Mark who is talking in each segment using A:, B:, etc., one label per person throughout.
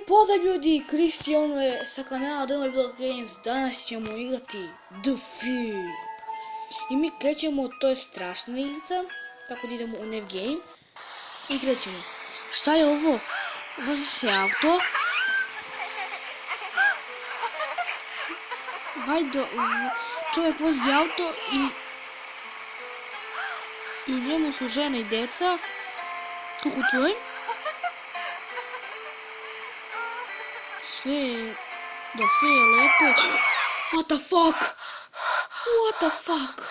A: Pozdrav ljudi, Kristijan je sa kanala Demobile Games. Danas ćemo igrati The Fear. I mi krećemo, to je strašna igrica, tako da idemo u Nev Game. I krećemo. Šta je ovo? Vozi se auto. Čovjek vozi auto i u njemu su žene i deca. Kako čujem? Sve je lepo. What the fuck? What the fuck?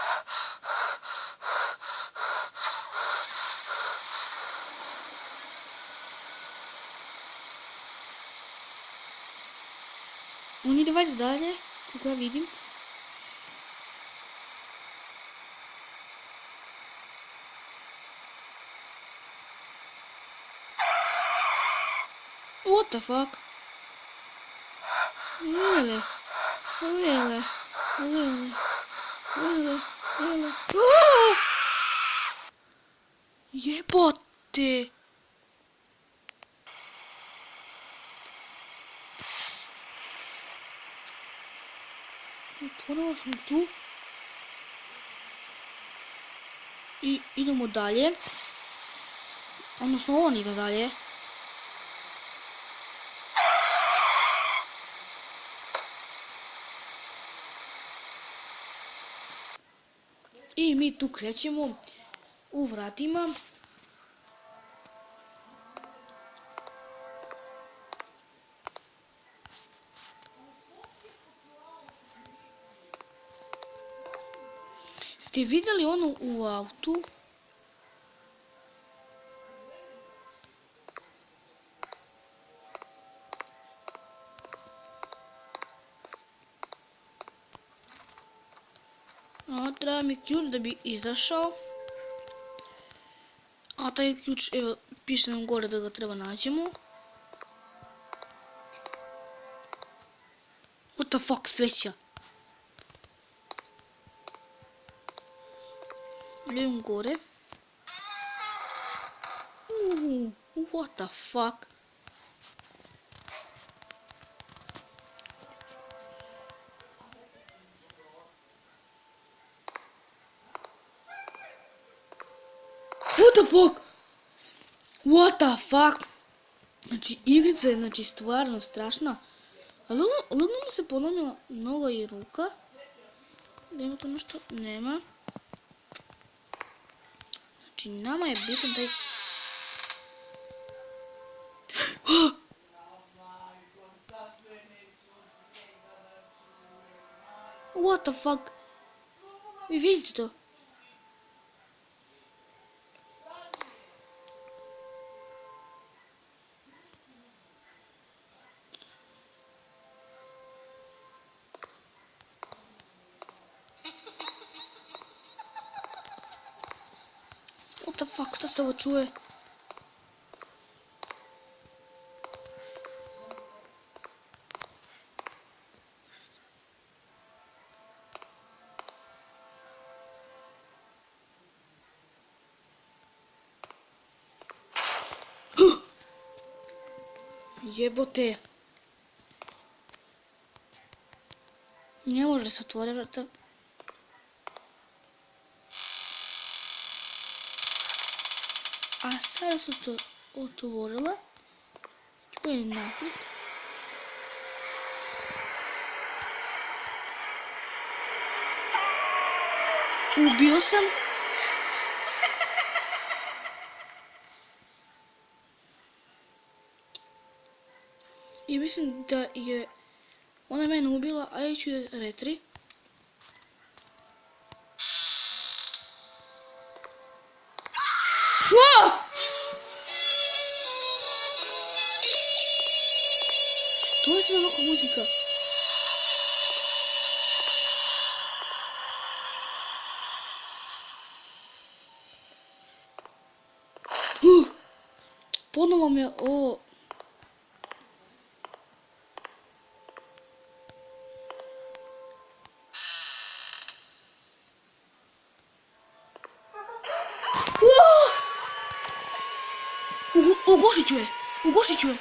A: On ide valjda dalje, kako ja vidim. What the fuck? Lele. Jebote. Ponovo smo tu. I idemo dalje. Odnosno on ide dalje. I mi tu krećemo u vratima. Ste vidjeli ono u autu? Treba mi ključ da bi izašao. A taj ključ, evo, piše nam gore da ga treba nađemo. What the fuck, sveća? Idem gore. What the fuck? What the fuck? What the fuck? Znači, igrica je stvarno strašna. Ali lagano se polomila noga i ruka. Da ima to nešto? Nema. Znači, nama je bitan taj... What the fuck? Vi vidite to? What the fuck, šta se ovo čuje? Jebote. Ne može se otvori vrata. A sada su to otvorila. Tu je naprijed. Ubio sam. I mislim da je ona mene ubila, a ja ću je retri. Što je sve ovako muzika? Ponovo me ovo... Ugušit ću je!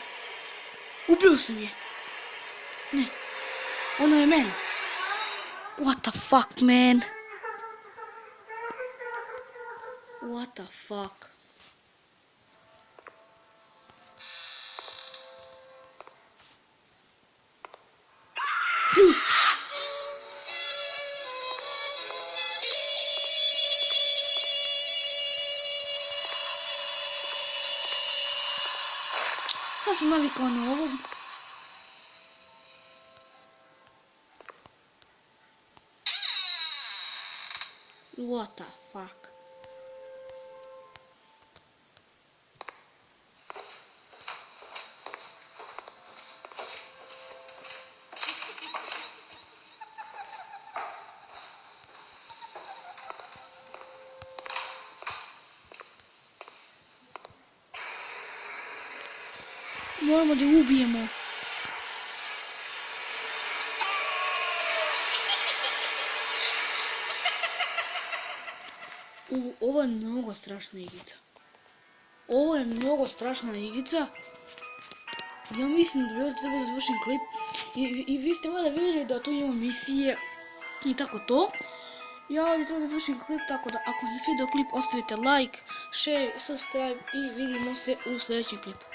A: Ubio sam je. Ne. Ono je meni. What the fuck, man? What the fuck? Sad sam navikao na ovo. What the fuck? Moramo da ubijemo. Ovo je mnogo strašna igrica. Ovo je mnogo strašna igrica. Ja mislim da bi ovdje trebalo da završim klip. I vi ste valjda vidjeli da tu imamo misije i tako to. Ja ovdje trebalo da završim klip, tako da ako se svidio klip ostavite like, share, subscribe i vidimo se u sljedećem klipu.